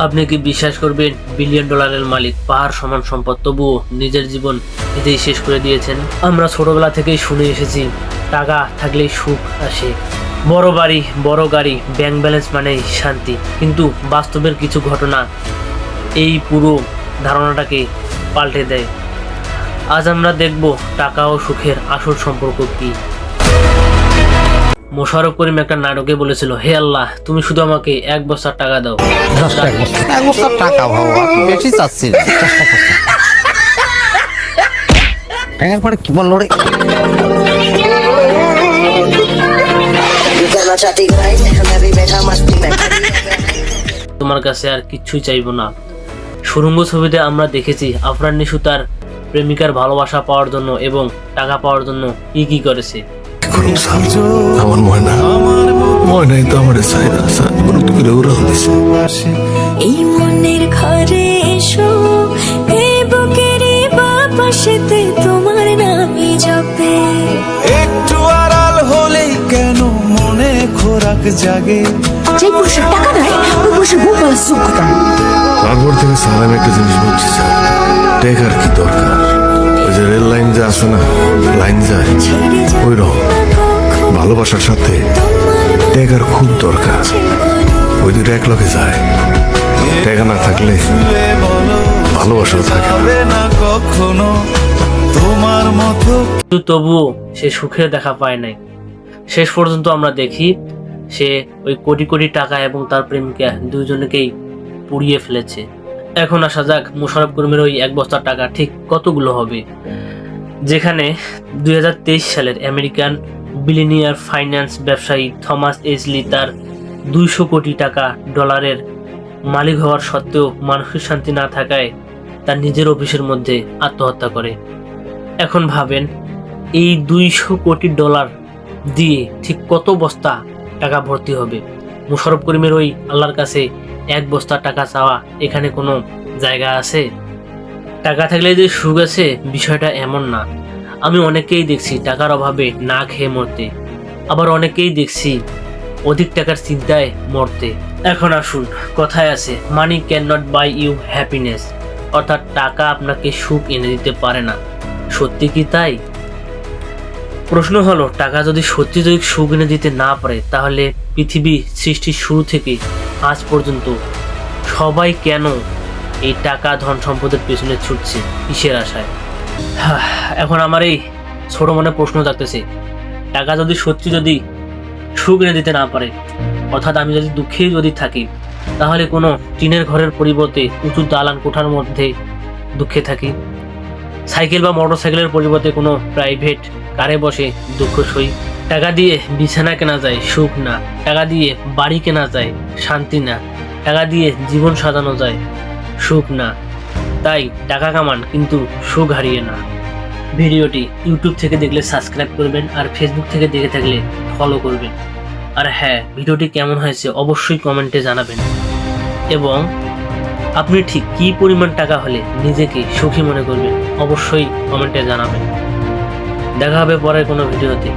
আপনি কি বিশ্বাস করবেন, বিলিয়ন ডলারের মালিক, পাহাড় সমান সম্পদ, তবুও নিজের জীবন এতেই শেষ করে দিয়েছেন? আমরা ছোটবেলা থেকেই শুনে এসেছি, টাকা থাকলেই সুখ আসে, বড় বাড়ি, বড় গাড়ি, ব্যাংক ব্যালেন্স মানেই শান্তি। কিন্তু বাস্তবের কিছু ঘটনা এই পুরো ধারণাটাকে পাল্টে দেয়। আজ আমরা দেখব টাকা ও সুখের আসল সম্পর্ক কি। মোশাররফ করিম একটা নাটকে বলেছিল, হে আল্লাহ, তুমি শুধু আমাকে 1 বস্তা টাকা দাও। এক বছর টাকা বাবা, বেশি চাচ্ছি না। টাকার পরে কি বললো রে? তোমার কাছে আর কিচ্ছুই চাইবো না। সুরঙ্গ ছবিতে আমরা দেখেছি আফরান নিশু তার প্রেমিকার ভালোবাসা পাওয়ার জন্য এবং টাকা পাওয়ার জন্য কি করেছে। আমার ময়নাই তো আমার এই মনের ঘরে এসো, এই বুকের বাপাশেতে তোমার নামই জপে। একটু আড়াল হলেই কেন মনে খোরাক জাগে। যে পুরুষের টাকা নাই ওই পুরুষের বউ পাওয়ার যোগ্যতা নেই। তারপর থেকে সালাম একটা জিনিস বলছি স্যার, টেকার কি দরকার? ওই যে রেল লাইন যে আসে না, লাইন যায় ওই রকম ভালোবাসার সাথে টেকার খুব দরকার। ওই দুটো এক লগে যায়, টেকা না থাকলে ভালোবাসাও থাকে না কখনো তোমার মতো। কিন্তু তবুও সে সুখের দেখা পায় নাই। শেষ পর্যন্ত আমরা দেখি সে ওই কোটি কোটি টাকা এবং তার প্রেমিকা দুজনকেই পুড়িয়ে ফেলেছে। এখন আসা যাক মোশাররফ করিমের ওই 1 বস্তা টাকা ঠিক কতগুলো হবে। যেখানে 2023 সালের আমেরিকান বিলিয়নিয়ার ফাইন্যান্স ব্যবসায়ী থমাস এজলি তার 200 কোটি টাকা ডলারের মালিক হওয়ার সত্ত্বেও মানসিক শান্তি না থাকায় তার নিজের অফিসের মধ্যে আত্মহত্যা করে। এখন ভাবেন, এই 200 কোটি ডলার দিয়ে ঠিক কত বস্তা টাকা ভর্তি হবে? মোশাররফ করিমের ওই আল্লাহর কাছে 1 বস্তা টাকা চাওয়া এখানে কোনো জায়গা আছে? টাকা থাকলে যে সুখ আছে, বিষয়টা এমন না। আমি অনেকেই দেখছি টাকার অভাবে না খেয়ে মরতে, আবার অনেকেই দেখছি অধিক টাকার চিন্তায় মরতে। এখন আসুন, কথায় আছে, money can not buy you happiness, অর্থাৎ টাকা আপনাকে সুখ এনে দিতে পারে না। সত্যি কি তাই? প্রশ্ন হলো, টাকা যদি সত্যি সুখ এনে দিতে না পারে, তাহলে পৃথিবী সৃষ্টির শুরু থেকে আজ পর্যন্ত সবাই কেন এই টাকা ধন সম্পদের পেছনে ছুটছে, কিসের আশায়? এখন আমার এই ছোট মনে প্রশ্ন থাকতেছে, টাকা যদি সত্যি সুখ এনে দিতে না পারে, অর্থাৎ আমি যদি দুঃখে থাকি, তাহলে কোনো টিনের ঘরের পরিবর্তে উঁচু দালান কোঠার মধ্যে দুঃখে থাকি। সাইকেল বা মোটর সাইকেলের পরিবর্তে কোনো প্রাইভেট কারে বসে দুঃখ সই। টাকা দিয়ে বিছানা কেনা যায়, সুখ না। টাকা দিয়ে বাড়ি কেনা যায়, শান্তি না। টাকা দিয়ে জীবন সাজানো যায়, সুখ না। তাই টাকা কামান, কিন্তু সুখ হারিয়ে না। ভিডিওটি ইউটিউব থেকে দেখলে সাবস্ক্রাইব করবেন, আর ফেসবুক থেকে দেখে থাকলে ফলো করবেন। আর হ্যাঁ, ভিডিওটি কেমন হয়েছে অবশ্যই কমেন্টে জানাবেন, এবং আপনি ঠিক কী পরিমাণ টাকা হলে নিজেকে সুখী মনে করবেন অবশ্যই কমেন্টে জানাবেন। দেখা হবে পরের কোনো ভিডিওতে।